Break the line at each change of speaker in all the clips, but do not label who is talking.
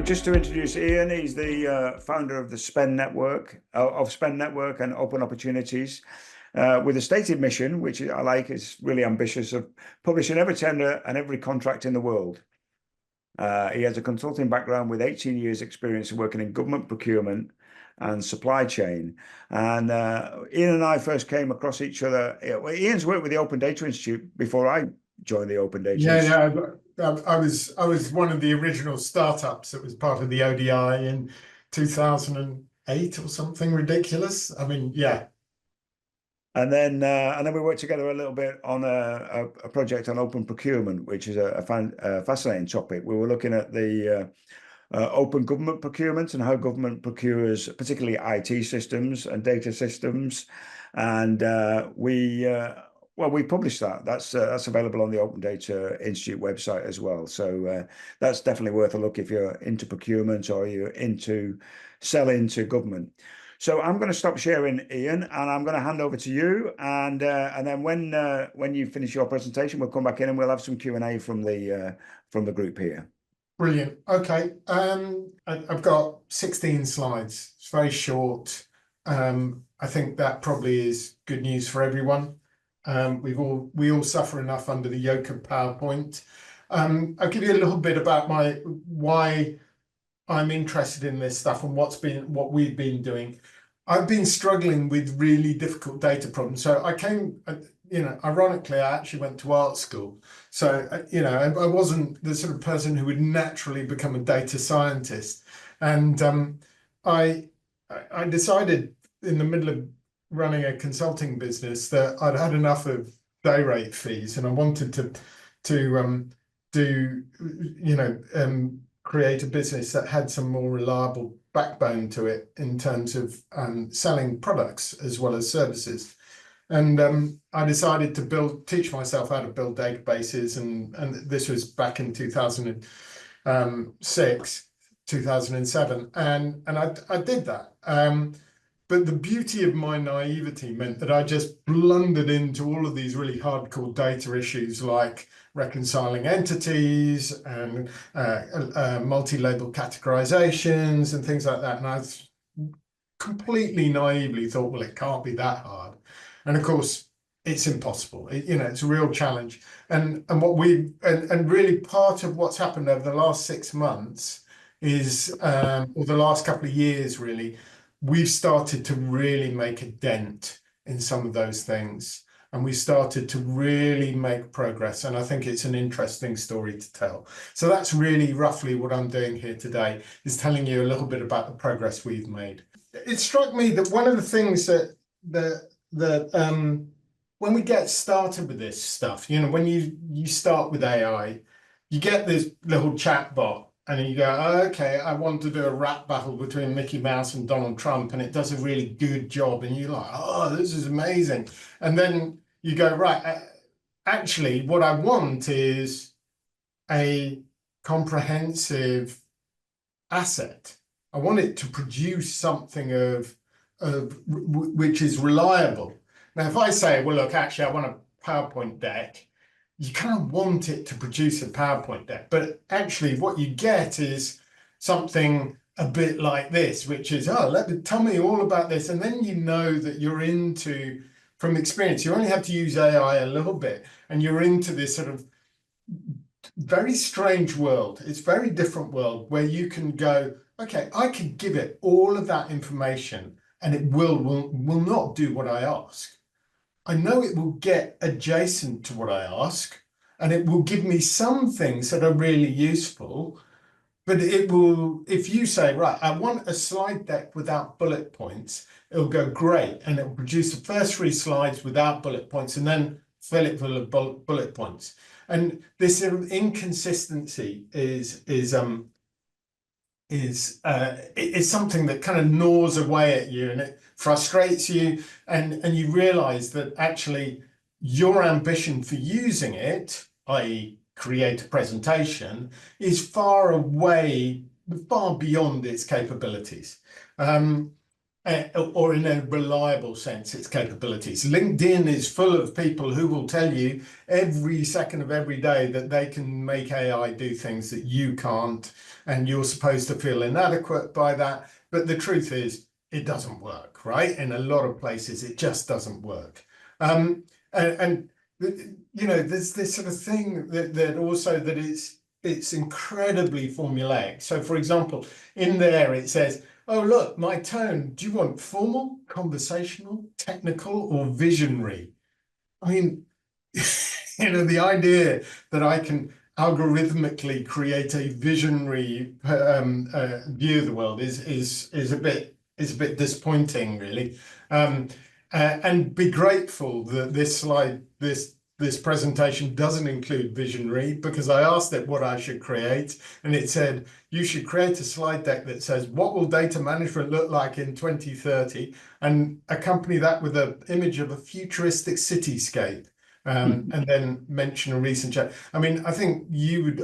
just to introduce Ian, he's the founder of the Spend Network, of Spend Network and Open Opportunities, with a stated mission, which I like, is really ambitious, of publishing every tender and every contract in the world. He has a consulting background with 18 years experience of working in government procurement and supply chain. And Ian and I first came across each other. Ian's worked with the Open Data Institute before I joined the Open Data Institute.
I was one of the original startups that was part of the ODI in 2008 or something ridiculous. I mean, yeah.
And then we worked together a little bit on a project on open procurement, which is a fascinating topic. We were looking at the open government procurement and how government procures, particularly IT systems and data systems. And we published that. That's available on the Open Data Institute website as well. So that's definitely worth a look if you're into procurement or you're into selling to government. So I'm going to stop sharing, Ian, and I'm going to hand over to you. And then when you finish your presentation, we'll come back in and we'll have some Q&A from the group here.
Brilliant. Okay. I've got 16 slides. It's very short. I think that probably is good news for everyone. We all suffer enough under the yoke of PowerPoint. I'll give you a little bit about why I'm interested in this stuff and what we've been doing. I've been struggling with really difficult data problems. So I came, ironically, I actually went to art school. So, I wasn't the sort of person who would naturally become a data scientist. And I decided in the middle of running a consulting business that I'd had enough of day rate fees, and I wanted to create a business that had some more reliable backbone to it in terms of selling products as well as services. And I decided to teach myself how to build databases, and this was back in 2006, 2007, and I did that. But the beauty of my naivety meant that I just blundered into all of these really hardcore data issues like reconciling entities and multi-label categorizations and things like that. And I completely naively thought, well, it can't be that hard. And of course, it's impossible. It's a real challenge. And really part of what's happened over the last 6 months is, or the last couple of years, really, we've started to really make a dent in some of those things. And we started to really make progress. And I think it's an interesting story to tell. So that's really roughly what I'm doing here today, is telling you a little bit about the progress we've made. It struck me that one of the things that when we get started with this stuff, when you start with AI, you get this little chat bot. And you go, oh, okay, I want to do a rap battle between Mickey Mouse and Donald Trump, and it does a really good job. And you're like, oh, this is amazing. And then you go, right, actually, what I want is a comprehensive asset. I want it to produce something which is reliable. Now, if I say, well, look, actually, I want a PowerPoint deck, you kind of want it to produce a PowerPoint deck, but actually what you get is something a bit like this, which is, tell me all about this. And then you know that you're into, from experience, you only have to use AI a little bit, and you're into this sort of very strange world. It's a very different world where you can go, okay, I can give it all of that information and it will not do what I ask. I know it will get adjacent to what I ask, and it will give me some things that are really useful, but it will, if you say, right, I want a slide deck without bullet points, it'll go great, and it'll produce the first 3 slides without bullet points and then fill it full of bullet points. And this sort of inconsistency is something that kind of gnaws away at you, and it frustrates you, and you realize that actually your ambition for using it, i.e. create a presentation, is far beyond its capabilities. And or in a reliable sense, its capabilities. LinkedIn is full of people who will tell you every second of every day that they can make AI do things that you can't, and you're supposed to feel inadequate by that. But the truth is, it doesn't work, right? In a lot of places, it just doesn't work. And you know, there's this sort of thing that also that it's incredibly formulaic. So, for example, in there it says, oh, look, my tone, do you want formal, conversational, technical, or visionary? I mean, you know, the idea that I can algorithmically create a visionary view of the world is a bit disappointing, really. And be grateful that this presentation doesn't include visionary, because I asked it what I should create, and it said you should create a slide deck that says what will data management look like in 2030, and accompany that with an image of a futuristic cityscape, and then mention a recent chat. I mean, I think you would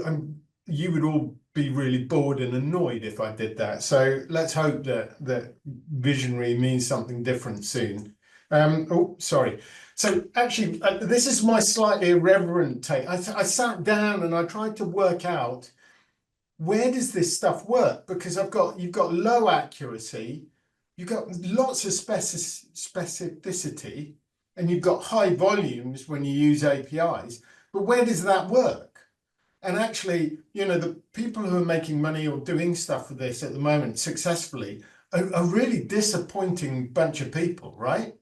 all be really bored and annoyed if I did that. So let's hope that visionary means something different soon. Oh, sorry. So actually, this is my slightly irreverent take. I sat down and I tried to work out, where does this stuff work? Because you've got low accuracy, you've got lots of specificity, and you've got high volumes when you use APIs. But where does that work? And actually, you know, the people who are making money or doing stuff with this at the moment successfully are a really disappointing bunch of people, right?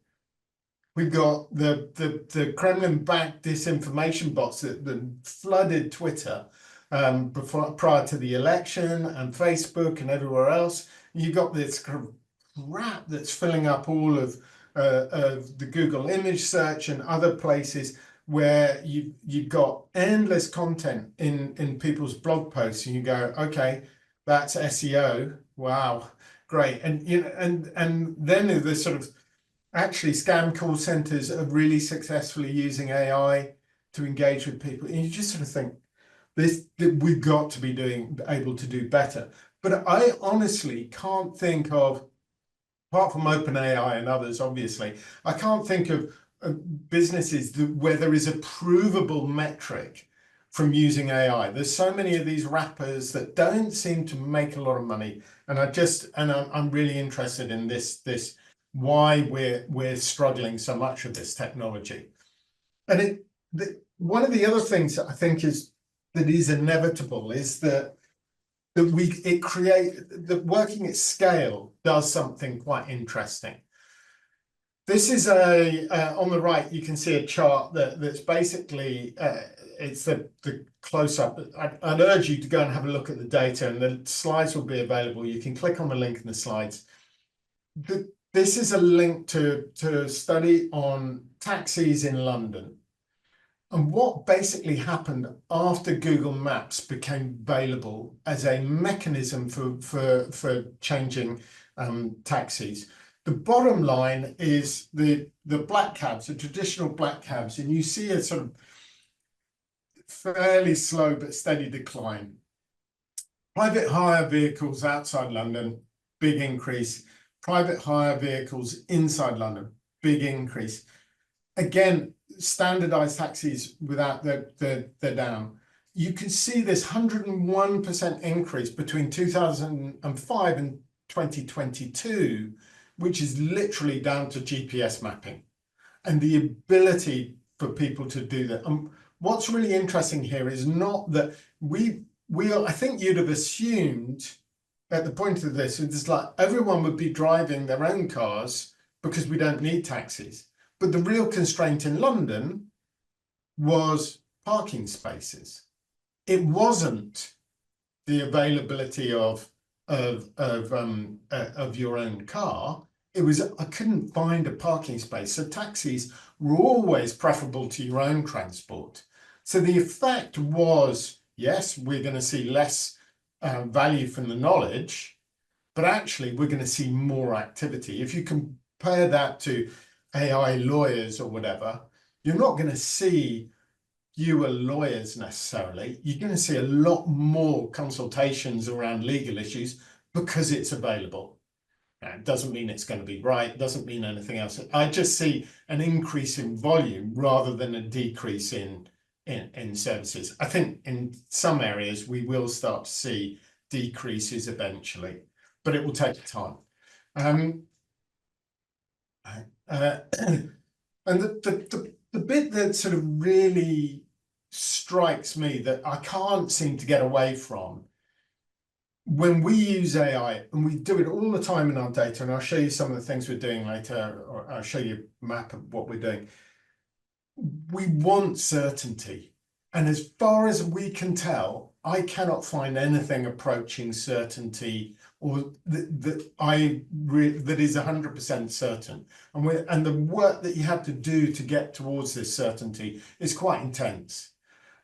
We've got the Kremlin-backed disinformation bots that flooded Twitter prior to the election, and Facebook and everywhere else. You've got this kind of crap that's filling up all of the Google image search and other places, where you've got endless content in people's blog posts, and you go, okay, that's SEO, wow, great. And you know, and then there's sort of, actually, scam call centers are really successfully using AI to engage with people, and you just sort of think, we've got to be able to do better. But I honestly can't think of, apart from OpenAI and others, obviously, I can't think of businesses where there is a provable metric from using AI. There's so many of these wrappers that don't seem to make a lot of money, and I'm really interested in this why we're struggling so much with this technology. And one of the other things that I think is inevitable is that working at scale does something quite interesting. This is on the right, you can see a chart that's basically it's the close-up. I'd urge you to go and have a look at the data, and the slides will be available. You can click on the link in the slides. This is a link to a study on taxis in London, and what basically happened after Google Maps became available as a mechanism for changing taxis. The bottom line is the black cabs, the traditional black cabs, and you see a sort of fairly slow but steady decline. Private hire vehicles outside London, big increase. Private hire vehicles inside London, big increase. Again, standardized taxis without they're down. You can see this 101% increase between 2005 and 2022, which is literally down to GPS mapping and the ability for people to do that. What's really interesting here is not that I think you'd have assumed at the point of this, it's like everyone would be driving their own cars because we don't need taxis. But the real constraint in London was parking spaces. It wasn't the availability of your own car. It was, I couldn't find a parking space. So taxis were always preferable to your own transport. So the effect was, yes, we're going to see less value from the knowledge, but actually we're going to see more activity. If you compare that to AI lawyers or whatever, you're not going to see fewer lawyers necessarily. You're going to see a lot more consultations around legal issues because it's available. It doesn't mean it's going to be right, doesn't mean anything else. I just see an increase in volume rather than a decrease in services. I think in some areas we will start to see decreases eventually, but it will take time. And the bit that sort of really strikes me that I can't seem to get away from, when we use AI, and we do it all the time in our data, and I'll show you some of the things we're doing later, or I'll show you a map of what we're doing. We want certainty. And as far as we can tell, I cannot find anything approaching certainty or that is 100% certain. And the work that you have to do to get towards this certainty is quite intense.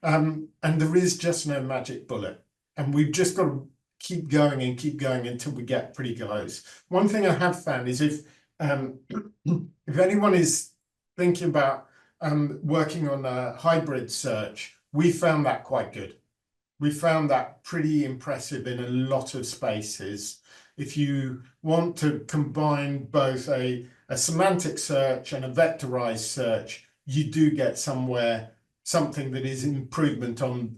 And there is just no magic bullet. And we've just got to keep going and keep going until we get pretty close. One thing I have found is if anyone is thinking about working on a hybrid search, we found that quite good. We found that pretty impressive in a lot of spaces. If you want to combine both a semantic search and a vectorized search, you do get something that is improvement on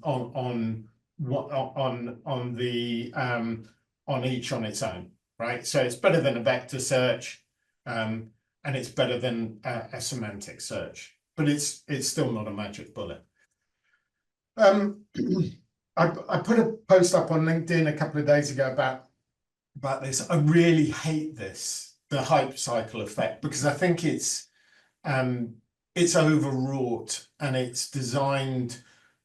each on its own, right? So it's better than a vector search, and it's better than a semantic search, but it's still not a magic bullet. I put a post up on LinkedIn a couple of days ago about this. I really hate this, the hype cycle effect, because I think it's overwrought and it's designed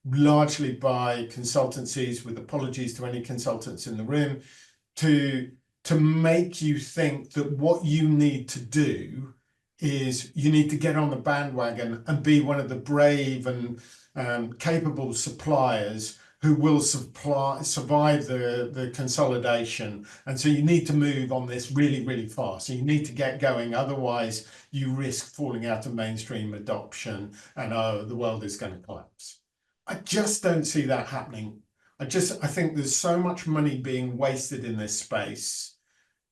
largely by consultancies, with apologies to any consultants in the room, to make you think that what you need to do is you need to get on the bandwagon and be one of the brave and capable suppliers who will survive the consolidation. And so you need to move on this really, really fast. So you need to get going. Otherwise, you risk falling out of mainstream adoption and the world is going to collapse. I just don't see that happening. I think there's so much money being wasted in this space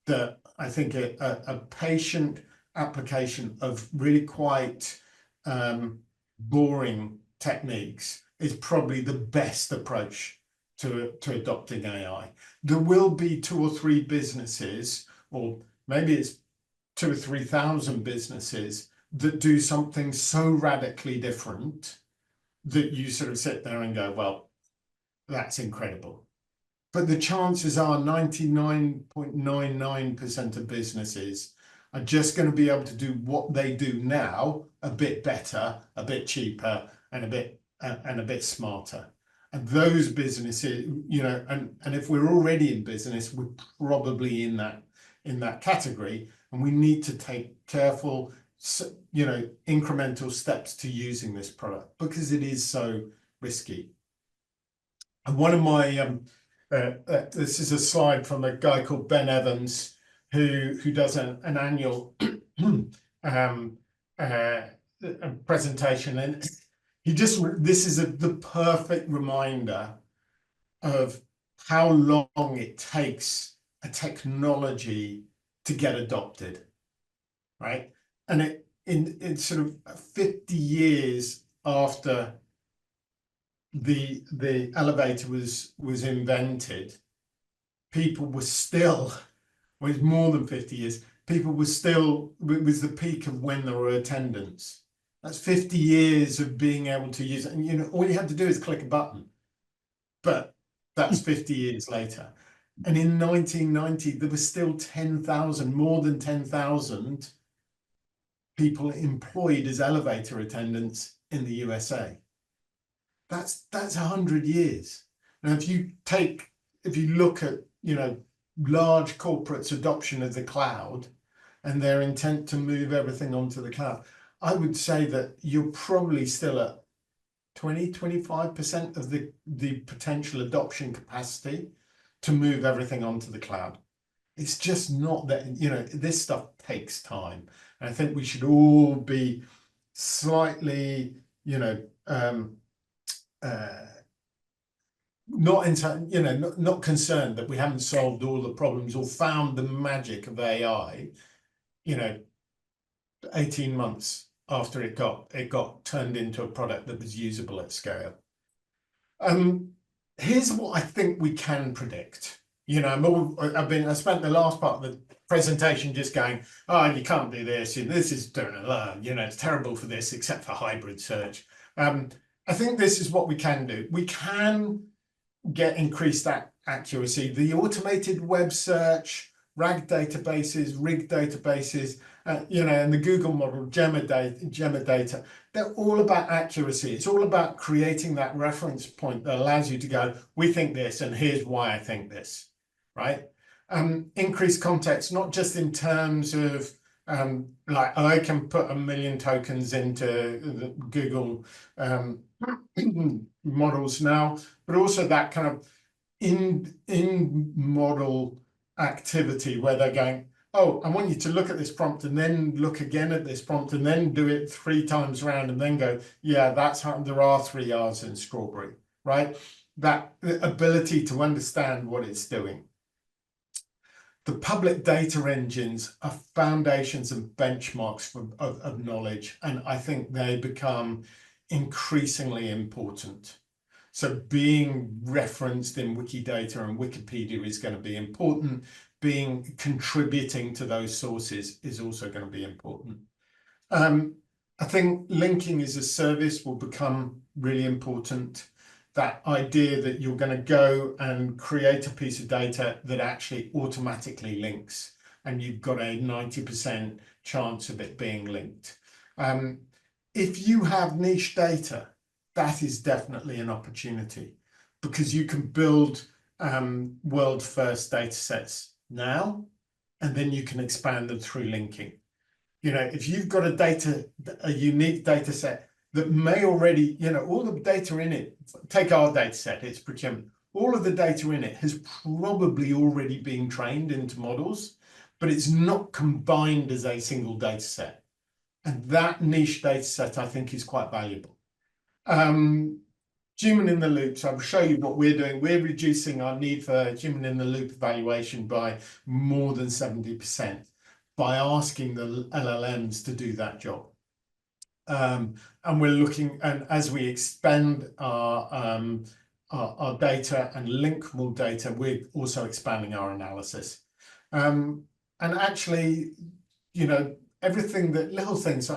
that I think a patient application of really quite boring techniques is probably the best approach to adopting AI. There will be 2 or 3 businesses, or maybe it's 2,000 or 3,000 businesses that do something so radically different that you sort of sit there and go, well, that's incredible. But the chances are 99.99% of businesses are just going to be able to do what they do now a bit better, a bit cheaper, and a bit smarter. And those businesses, and if we're already in business, we're probably in that category, and we need to take careful, incremental steps to using this product because it is so risky. And one of my this is a slide from a guy called Ben Evans who does an annual presentation, and this is the perfect reminder of how long it takes a technology to get adopted, right? And it's sort of 50 years after the elevator was invented, people were still, well, it's more than 50 years, people were still, it was the peak of when there were attendants. That's 50 years of being able to use it. And all you had to do is click a button. But that's 50 years later. And in 1990, there were still 10,000, more than 10,000 people employed as elevator attendants in the USA. That's 100 years. Now, if you look at, large corporates' adoption of the cloud and their intent to move everything onto the cloud, I would say that you're probably still at 20-25% of the potential adoption capacity to move everything onto the cloud. It's just not that, this stuff takes time. And I think we should all be slightly, not not concerned that we haven't solved all the problems or found the magic of AI, 18 months after it got turned into a product that was usable at scale. Here's what I think we can predict. I spent the last part of the presentation just going, oh, you can't do this, this is it's terrible for this, except for hybrid search. I think this is what we can do. We can get increased accuracy. The automated web search, RAG databases, RIG databases, and the Google model, Gemma data, they're all about accuracy. It's all about creating that reference point that allows you to go, we think this, and here's why I think this, right? Increased context, not just in terms of like I can put 1 million tokens into the Google models now, but also that kind of in model activity where they're going, oh, I want you to look at this prompt and then look again at this prompt and then do it 3 times around and then go, yeah, that's how there are 3 R's in strawberry, right? That ability to understand what it's doing. The public data engines are foundations and benchmarks of knowledge, and I think they become increasingly important. So being referenced in Wikidata and Wikipedia is going to be important. Contributing to those sources is also going to be important. I think linking as a service will become really important. That idea that you're going to go and create a piece of data that actually automatically links, and you've got a 90% chance of it being linked. If you have niche data, that is definitely an opportunity, because you can build world first data sets now, and then you can expand them through linking. If you've got a unique data set that may already, all the data in it, take our data set, it's procurement, all of the data in it has probably already been trained into models, but it's not combined as a single data set. And that niche data set, I think, is quite valuable. Human in the loop. So I'll show you what we're doing. We're reducing our need for human in the loop evaluation by more than 70% by asking the LLMs to do that job. And we're looking, and as we expand our data and link more data, we're also expanding our analysis. And actually, everything little things.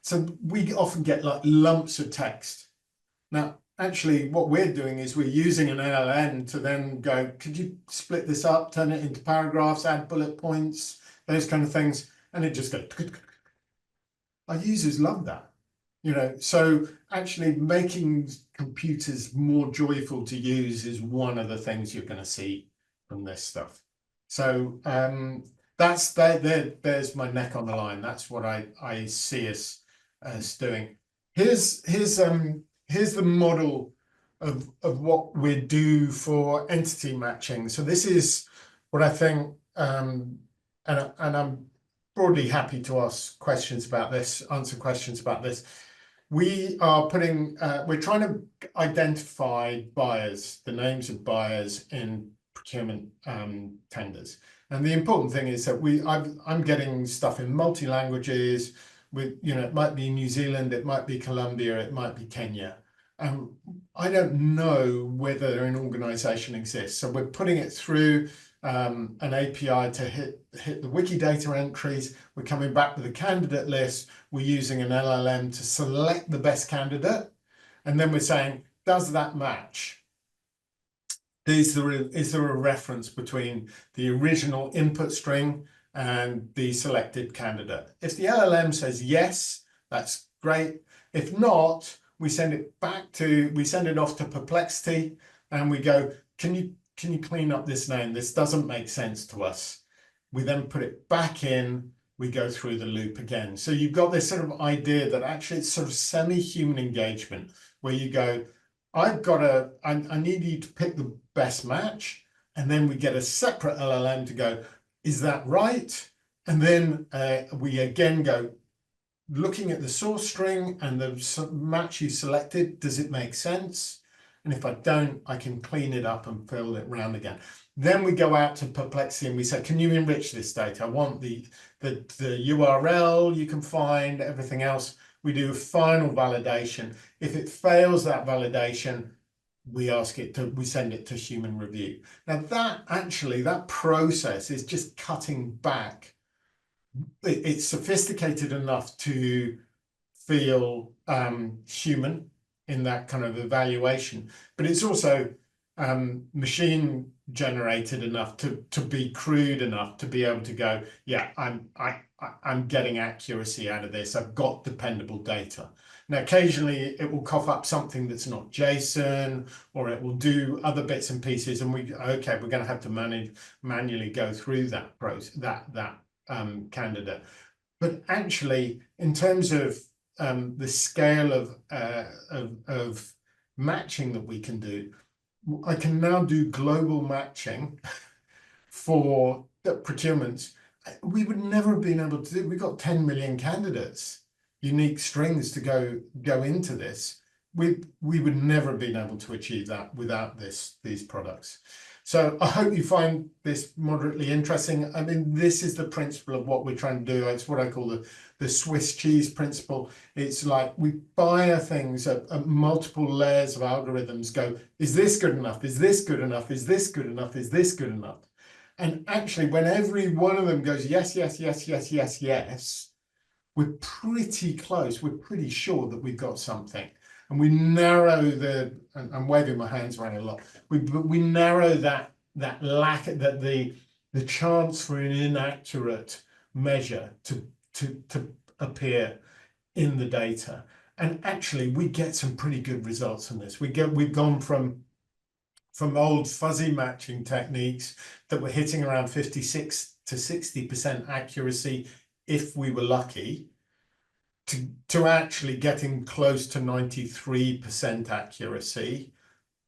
So we often get like lumps of text. Now, actually, what we're doing is we're using an LLM to then go, could you split this up, turn it into paragraphs, add bullet points, those kind of things, and it just goes. Our users love that. So actually making computers more joyful to use is one of the things you're going to see from this stuff. So there's my neck on the line. That's what I see us doing. Here's the model of what we do for entity matching. So this is what I think, and I'm broadly happy to answer questions about this. We are we're trying to identify buyers, the names of buyers in procurement tenders. And the important thing is that I'm getting stuff in multi-languages with, it might be New Zealand, it might be Colombia, it might be Kenya. I don't know whether an organization exists. So we're putting it through an API to hit the Wikidata entries. We're coming back with a candidate list. We're using an LLM to select the best candidate. And then we're saying, does that match? Is there a reference between the original input string and the selected candidate? If the LLM says yes, that's great. If not, we send it off to Perplexity and we go, can you clean up this name? This doesn't make sense to us. We then put it back in, we go through the loop again. So you've got this sort of idea that actually it's sort of semi-human engagement where you go, I need you to pick the best match. And then we get a separate LLM to go, is that right? And then we again go, looking at the source string and the match you selected, does it make sense? And if I don't, I can clean it up and fill it round again. Then we go out to Perplexity and we say, can you enrich this data? I want the URL you can find, everything else. We do a final validation. If it fails that validation, we send it to human review. Now that process is just cutting back. It's sophisticated enough to feel human in that kind of evaluation, but it's also machine generated enough to be crude enough to be able to go, yeah, I'm getting accuracy out of this. I've got dependable data. Now, occasionally it will cough up something that's not JSON, or it will do other bits and pieces, and we're going to have to manually go through that process, that candidate. But actually, in terms of the scale of matching that we can do, I can now do global matching for the procurements. We would never have been able to do. We got 10 million candidates, unique strings to go into this. We would never have been able to achieve that without these products. So I hope you find this moderately interesting. I mean, this is the principle of what we're trying to do. It's what I call the Swiss cheese principle. It's like we fire things at multiple layers of algorithms, go, is this good enough? Is this good enough? Is this good enough? Is this good enough? And actually, when every one of them goes, yes, yes, yes, yes, yes, yes, we're pretty close. We're pretty sure that we've got something. And we narrow and I'm waving my hands around a lot. We narrow that lack, that the chance for an inaccurate measure to appear in the data. And actually, we get some pretty good results on this. We've gone from old fuzzy matching techniques that were hitting around 56 to 60% accuracy if we were lucky, to actually getting close to 93% accuracy.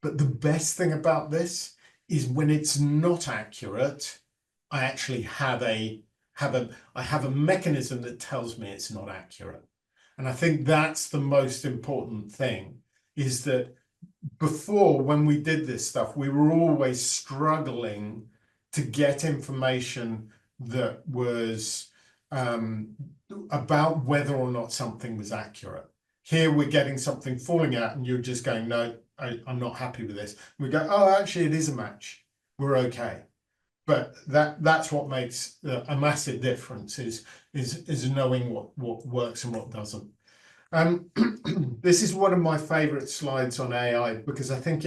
But the best thing about this is when it's not accurate, I actually have a mechanism that tells me it's not accurate. And I think that's the most important thing, is that before, when we did this stuff, we were always struggling to get information that was about whether or not something was accurate. Here we're getting something falling out and you're just going, no, I'm not happy with this. We go, oh, actually it is a match. We're okay. But that's what makes a massive difference, is knowing what works and what doesn't. This is one of my favorite slides on AI, because I think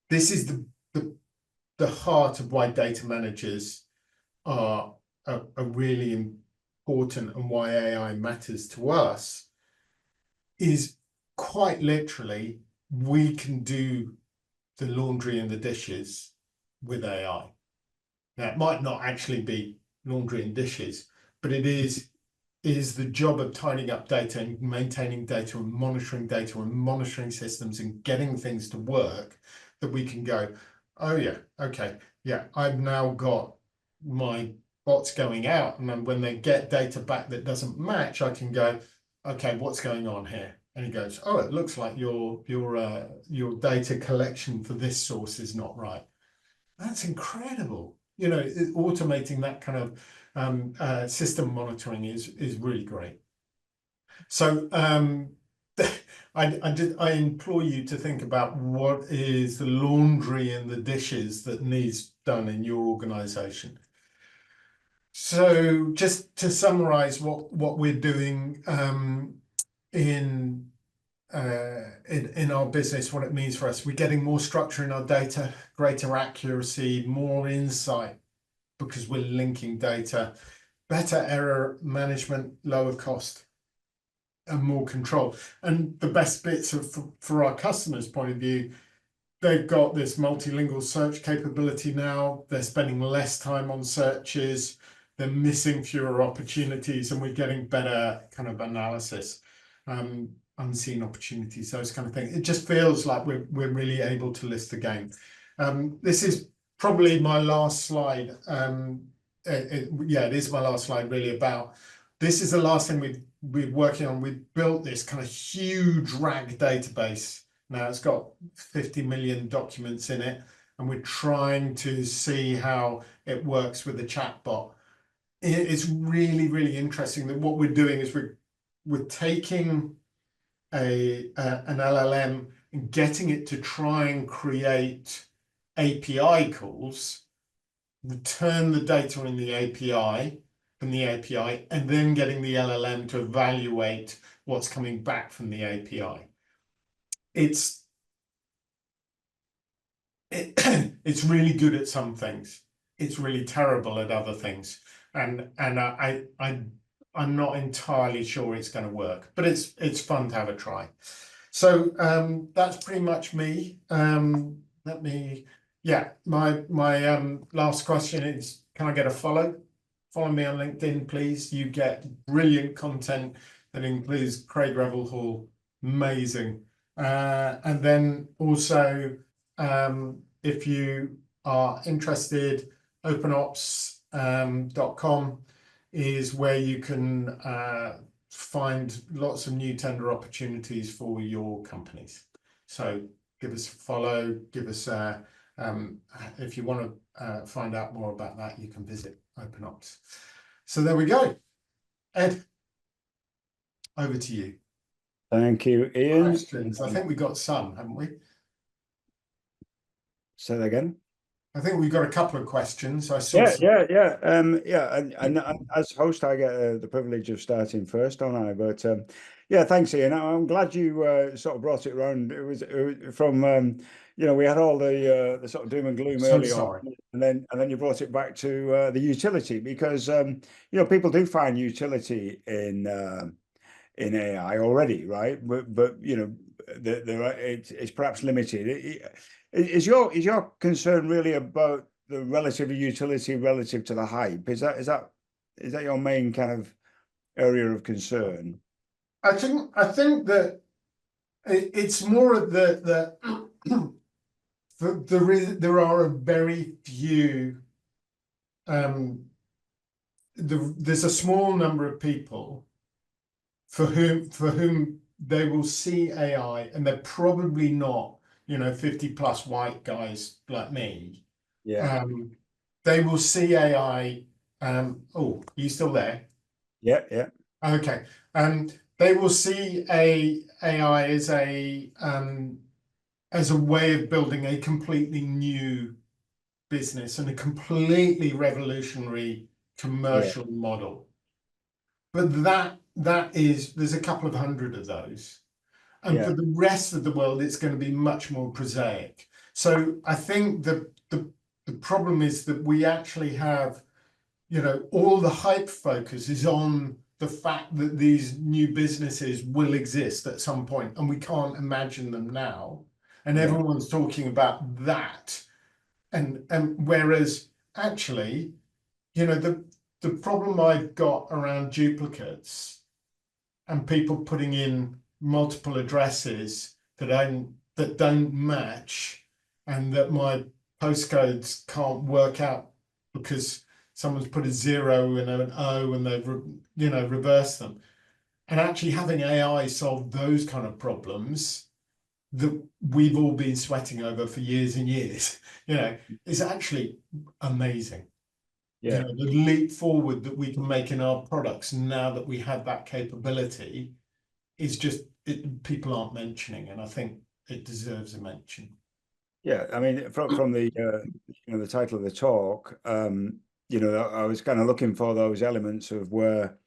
this is the heart of why data managers are really important, and why AI matters to us. Is quite literally, we can do the laundry and the dishes with AI. Now, it might not actually be laundry and dishes, but it is the job of tidying up data and maintaining data and monitoring systems and getting things to work, that we can go, oh yeah, okay, yeah, I've now got my bots going out, and then when they get data back that doesn't match, I can go, okay, what's going on here? And he goes, oh, it looks like your data collection for this source is not right. That's incredible. You know, automating that kind of system monitoring is really great. So I implore you to think about what is the laundry and the dishes that needs done in your organization. So just to summarize what we're doing in our business, what it means for us, we're getting more structure in our data, greater accuracy, more insight, because we're linking data, better error management, lower cost, and more control. And the best bits for our customers' point of view, they've got this multilingual search capability now. They're spending less time on searches. They're missing fewer opportunities, and we're getting better kind of analysis, unseen opportunities, those kind of things. It just feels like we're really able to list the game. This is probably my last slide. Yeah, it is my last slide, really. About this is the last thing we're working on. We built this kind of huge RAG database Now it's got 50 million documents in it, and we're trying to see how it works with the chatbot. It's really, really interesting that what we're doing is we're taking an LLM and getting it to try and create API calls, return the data in the API from the API, and then getting the LLM to evaluate what's coming back from the API. It's really good at some things. It's really terrible at other things, and I'm not entirely sure it's going to work, but it's fun to have a try. So that's pretty much me. My last question is, can I get a follow? Follow me on LinkedIn, please. You get brilliant content that includes Craig Revel Hall. Amazing. And then also, if you are interested, openops.com is where you can find lots of new tender opportunities for your companies. So give us a follow, give us if you want to find out more about that, you can visit OpenOps. So there we go. Ed, over to you.
Thank you, Ian.
Questions. I think we got some, haven't we?
Say that again.
I think we've got a couple of questions. I saw
Yeah. And as host, I get the privilege of starting first, don't I? But yeah, thanks, Ian. I'm glad you sort of brought it around. It was from we had all the sort of doom and gloom early on, and then you brought it back to the utility, because people do find utility in AI already, right? But it's perhaps limited. Is your concern really about the relative utility relative to the hype? Is that your main kind of area of concern?
I think that it's more that there are a very few. There's a small number of people for whom they will see AI, and they're probably not 50+ white guys like me.
Yeah.
They will see AI. Oh, are you still there?
Yeah.
Okay. They will see AI as a way of building a completely new business and a completely revolutionary commercial model. But there's a couple of hundred of those. And for the rest of the world, it's going to be much more prosaic. So I think the problem is that we actually have, all the hype focus is on the fact that these new businesses will exist at some point, and we can't imagine them now. And everyone's talking about that. And whereas actually, the problem I've got around duplicates and people putting in multiple addresses that don't match, and that my postcodes can't work out because someone's put a 0 and an O and they've reversed them, and actually having AI solve those kind of problems that we've all been sweating over for years and years, is actually amazing.
Yeah.
The leap forward that we can make in our products now that we have that capability is just people aren't mentioning, and I think it deserves a mention.
Yeah, I mean, from the the title of the talk, I was kind of looking for those elements of where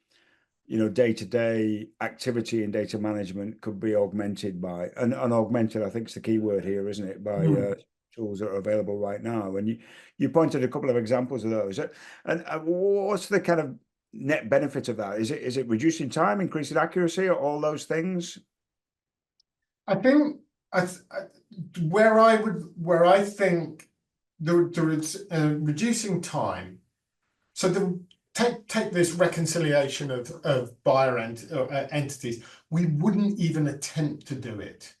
day-to-day activity and data management could be augmented by, and augmented, I think is the key word here, isn't it? By tools that are available right now. And you pointed a couple of examples of those. And what's the kind of net benefit of that? Is it reducing time, increasing accuracy, or all those things?
I think where I think there is reducing time. So take this reconciliation of buyer entities. We wouldn't even attempt to do it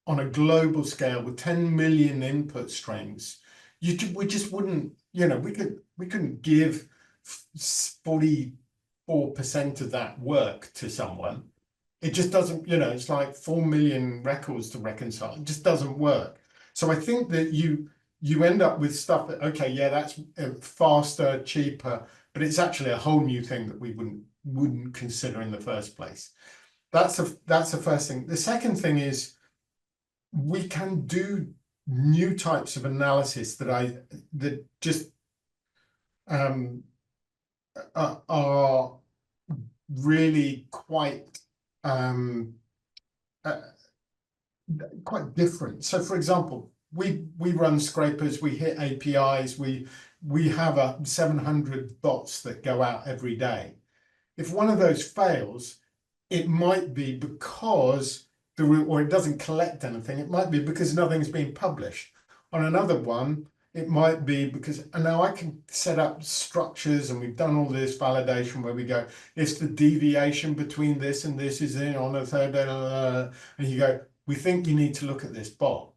on a global scale with 10 million input streams. We just wouldn't. We couldn't give 44% of that work to someone. It just doesn't, it's like 4 million records to reconcile. It just doesn't work. So I think that you end up with stuff that, okay, yeah, that's faster, cheaper, but it's actually a whole new thing that we wouldn't consider in the first place. That's the first thing. The second thing is we can do new types of analysis that just are really quite different. So, for example, we run scrapers, we hit APIs, we have 700 bots that go out every day. If one of those fails, it might be because or it doesn't collect anything. It might be because nothing's been published. On another one, it might be because, and now I can set up structures, and we've done all this validation where we go, if the deviation between this and this is in on a third day, and you go, we think you need to look at this bot.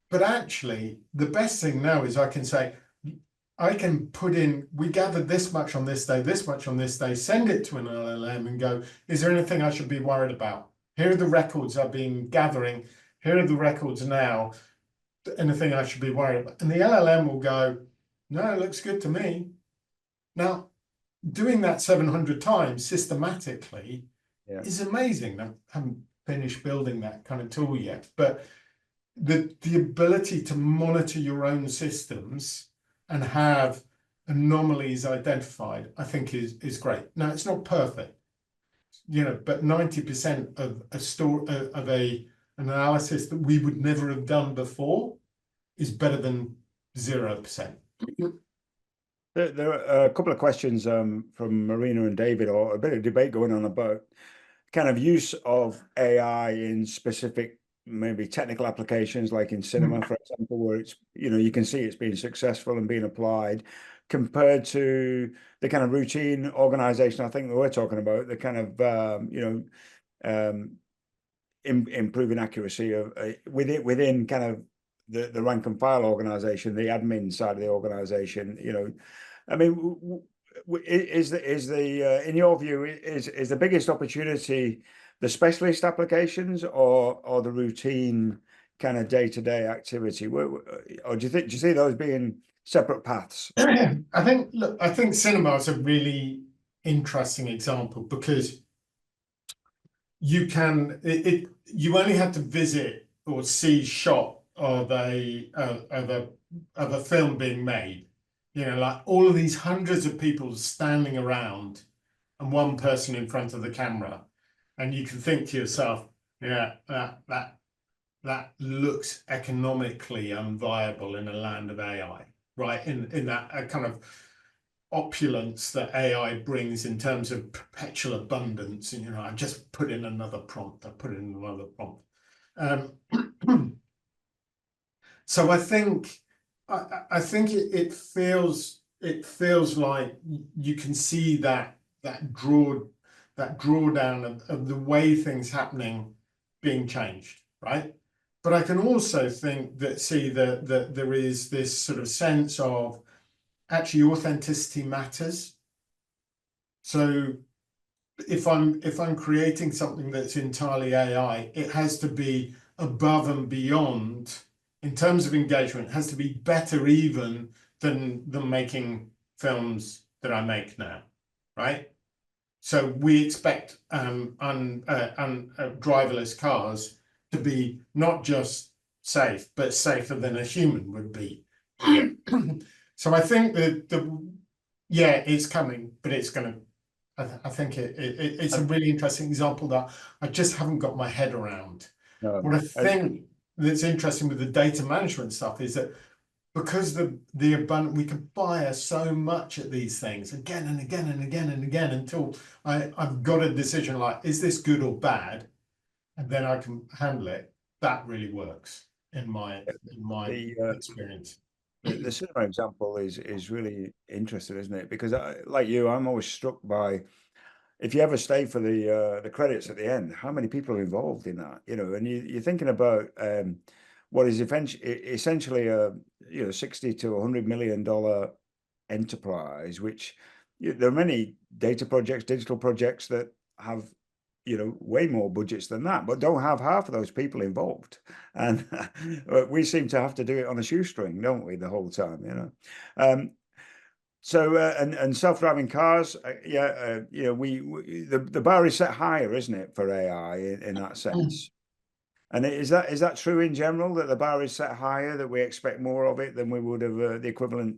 But actually, the best thing now is I can say, I can put in, we gathered this much on this day, this much on this day, send it to an LLM and go, is there anything I should be worried about? Here are the records I've been gathering. Here are the records now. Anything I should be worried about? And the LLM will go, no, it looks good to me. Now, doing that 700 times systematically is amazing. I haven't finished building that kind of tool yet, but the ability to monitor your own systems and have anomalies identified, I think is great. Now, it's not perfect, but 90% of an analysis that we would never have done before is better than 0%.
There are a couple of questions from Marina and David, or a bit of debate going on about kind of use of AI in specific, maybe technical applications, like in cinema, for example, where it's, you can see it's being successful and being applied, compared to the kind of routine organization. I think we're talking about the kind of, improving accuracy of within kind of the rank and file organization, the admin side of the organization. I mean, is the in your view, is the biggest opportunity the specialist applications or the routine kind of day-to-day activity? Or do you see those being separate paths?
I think cinema is a really interesting example, because you only have to visit or see shot of a film being made. Like all of these hundreds of people standing around and one person in front of the camera, and you can think to yourself, yeah, that looks economically unviable in a land of AI, right? In that kind of opulence that AI brings in terms of perpetual abundance. And I just put in another prompt. I put in another prompt. So I think it feels like you can see that drawdown of the way things happening being changed, right? But I can also think that there is this sort of sense of actually authenticity matters. So if I'm creating something that's entirely AI, it has to be above and beyond in terms of engagement. It has to be better even than making films that I make now, right? So we expect driverless cars to be not just safe, but safer than a human would be. So I think that it's coming, but it's going to. I think it's a really interesting example that I just haven't got my head around. What I think that's interesting with the data management stuff is that because the abundant, we can fire so much at these things again and again and again and again until I've got a decision like, is this good or bad? And then I can handle it. That really works in my experience.
The cinema example is really interesting, isn't it? Because like you, I'm always struck by, if you ever stay for the credits at the end, how many people are involved in that? And you're thinking about what is essentially a $60 to $100 million enterprise, which there are many data projects, digital projects that have way more budgets than that, but don't have half of those people involved. And we seem to have to do it on a shoestring, don't we, the whole time, So and self-driving cars, the bar is set higher, isn't it, for AI in that sense? And is that true in general, that the bar is set higher, that we expect more of it than we would of the equivalent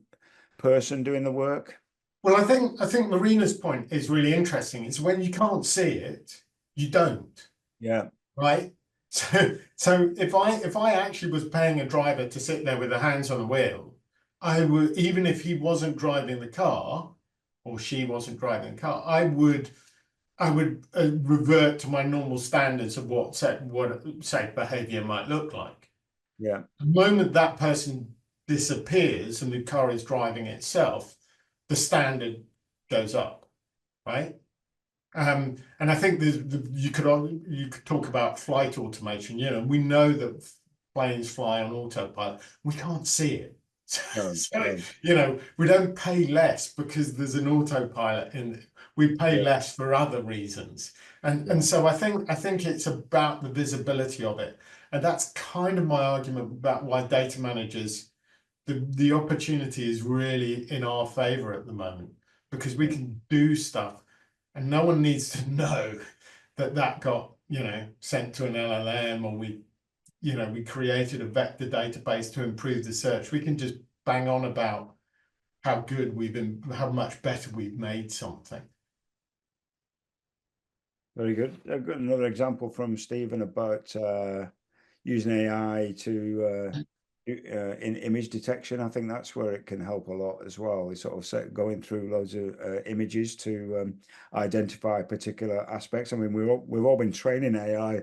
person doing the work?
Well, I think Marina's point is really interesting. It's when you can't see it, you don't,
Yeah,
right? So if I actually was paying a driver to sit there with their hands on the wheel, I would, even if he wasn't driving the car or she wasn't driving the car, I would revert to my normal standards of what safe behavior might look like.
yeah,
The moment that person disappears and the car is driving itself, the standard goes up, right? And I think you could talk about flight automation. We know that planes fly on autopilot. We can't see it.
no,
So,
no,
we don't pay less because there's an autopilot in. We pay
yeah,
less for other reasons.
yeah,
And so I think it's about the visibility of it. And that's kind of my argument about why data managers, the opportunity is really in our favor at the moment, because we can do stuff and no one needs to know that got, sent to an LLM, or we created a vector database to improve the search. We can just bang on about how good how much better we've made something.
Very good. I've got another example from Stephen about using AI to in image detection. I think that's where it can help a lot as well. It's sort of going through loads of images to identify particular aspects. I mean, we've all been training AI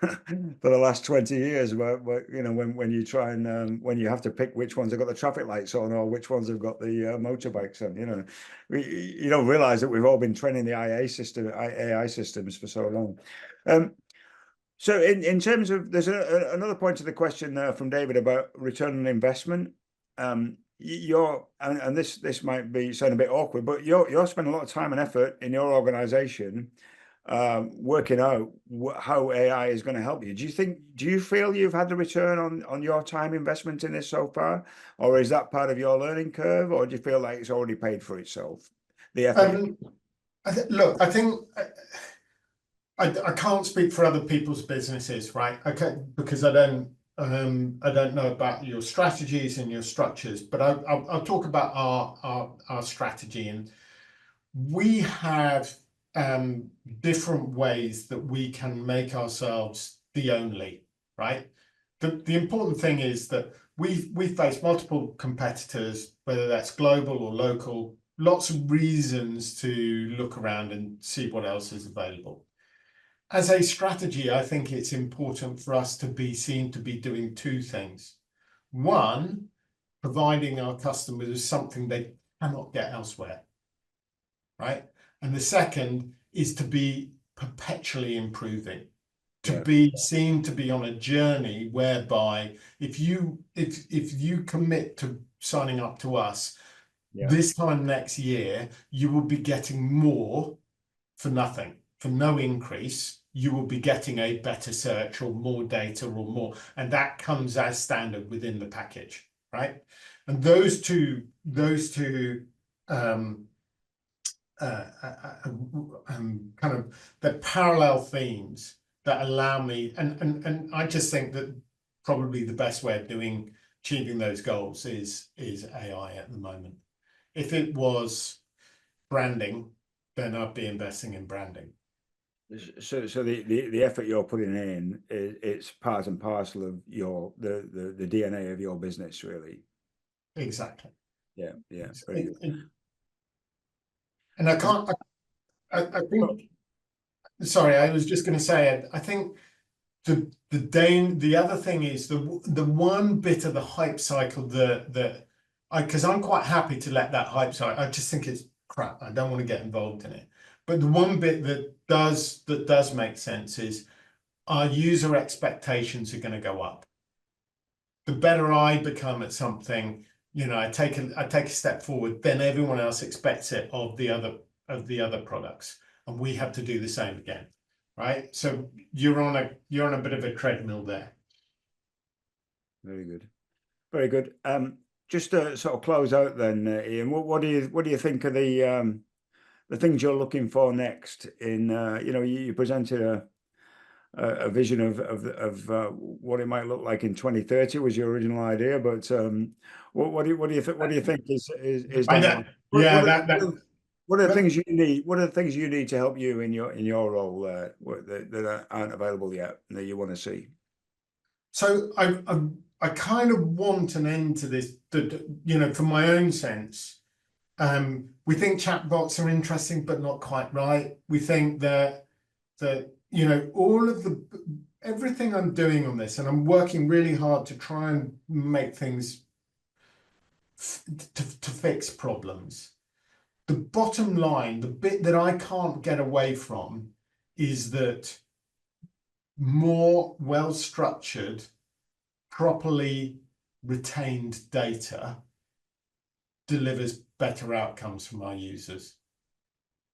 for the last 20 years, but when you try and when you have to pick which ones have got the traffic lights on or which ones have got the motorbikes on, you don't realize that we've all been training the AI systems for so long. So in terms of, there's another point to the question from David about return on investment. And this might be sound a bit awkward, but you're spending a lot of time and effort in your organization working out how AI is going to help you. Do you feel you've had the return on your time investment in this so far, or is that part of your learning curve, or do you feel like it's already paid for itself, the effort?
Look, I think I can't speak for other people's businesses, right? Okay, because I don't know about your strategies and your structures, but I'll talk about our strategy. And we have different ways that we can make ourselves the only, right? The important thing is that we face multiple competitors, whether that's global or local, lots of reasons to look around and see what else is available. As a strategy, I think it's important for us to be seen to be doing two things. One, providing our customers with something they cannot get elsewhere, right? And the second is to be perpetually improving, to be seen to be on a journey whereby if you commit to signing up to us, this time next year, you will be getting more for nothing. For no increase, you will be getting a better search or more data or more, and that comes as standard within the package, right? And those two kind of the parallel themes that allow me, and I just think that probably the best way of achieving those goals is AI at the moment. If it was branding, then I'd be investing in branding.
So the effort you're putting in, it's part and parcel of the DNA of your business, really.
Exactly.
Yeah, very good.
And I think, sorry, I was just going to say, I think the other thing is the one bit of the hype cycle because I'm quite happy to let that hype cycle. I just think it's crap. I don't want to get involved in it. But the one bit that does make sense is our user expectations are going to go up. The better I become at something, I take a step forward, then everyone else expects it of the other products, and we have to do the same again. right? So you're on a bit of a treadmill there.
Very good. Very good. Just to sort of close out then, Ian, what do you think of the things you're looking for next in you presented a vision of what it might look like in 2030 was your original idea, but what do you think is
I
down the
know,
line?
yeah, that
What are the
but
things you need? What are the things you need to help you in your role that aren't available yet that you want to see?
so I kind of want an end to this, from my own sense. We think chatbots are interesting, but not quite right. We think that all of everything I'm doing on this, and I'm working really hard to try and make things to fix problems. The bottom line, the bit that I can't get away from, is that more well-structured, properly retained data delivers better outcomes from our users.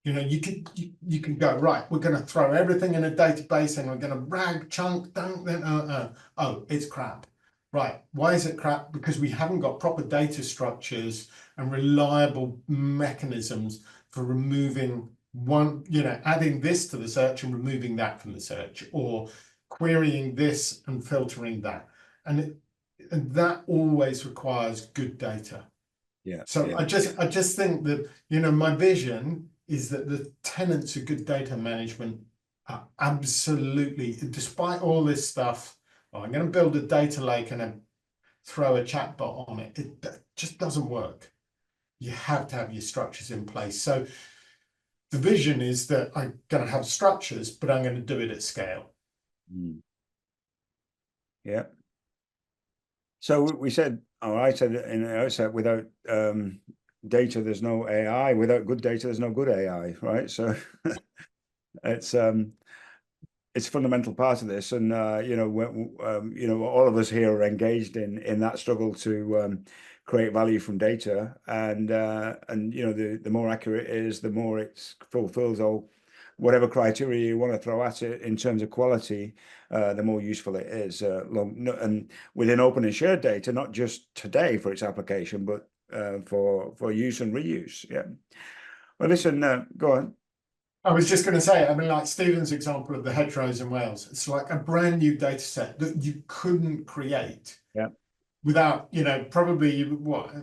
You can go, right, we're going to throw everything in a database and we're going to rag chunk dunk then oh, it's crap. Right, why is it crap? Because we haven't got proper data structures and reliable mechanisms for removing adding this to the search and removing that from the search, or querying this and filtering that. And that always requires good data.
Yeah.
So
Yeah.
I just think that, my vision is that the tenets of good data management are absolutely, despite all this stuff, well, I'm going to build a data lake and then throw a chatbot on it. It just doesn't work. You have to have your structures in place. So the vision is that I'm going to have structures, but I'm going to do it at scale.
Yeah. So we said, or I said in the outset, without data, there's no AI. Without good data, there's no good AI, right? So it's it's a fundamental part of this, and all of us here are engaged in that struggle to create value from data, and the more accurate it is, the more it fulfills all whatever criteria you want to throw at it in terms of quality, the more useful it is. And within open and shared data, not just today for its application, but for use and reuse. Yeah. Well, listen, go on.
I was just going to say, I mean, like Stephen's example of the hedgerows in Wales, it's like a brand new data set that you couldn't create
Yeah.
without, probably what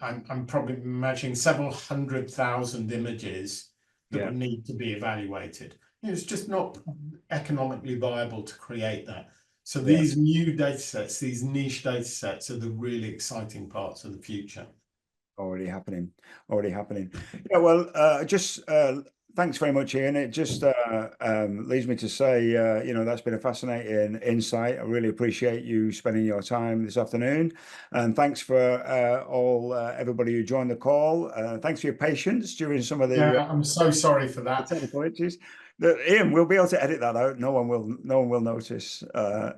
I'm probably imagining several 100,000 images that
Yeah.
would need to be evaluated. It's just not economically viable to create that. So
Yeah.
these new data sets, these niche data sets, are the really exciting parts of the future.
Already happening. Yeah, well, just thanks very much, Ian. It just leads me to say, that's been a fascinating insight. I really appreciate you spending your time this afternoon, and thanks for everybody who joined the call. Thanks for your patience during some of the
Yeah, I'm so sorry for that.
technical issues. Ian, we'll be able to edit that out. No one will notice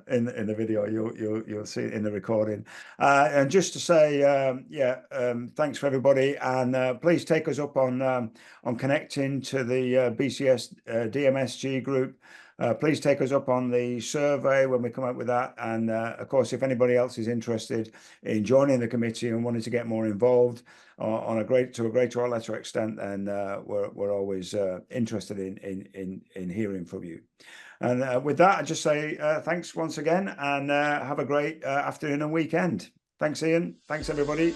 in the video. You'll see it in the recording. And just to say, thanks for everybody, and please take us up on connecting to the BCS DMSG group. Please take us up on the survey when we come up with that. And of course, if anybody else is interested in joining the committee and wanting to get more involved to a greater or lesser extent, then we're always interested in hearing from you. And with that, I just say thanks once again, and have a great afternoon and weekend. Thanks, Ian. Thanks, everybody.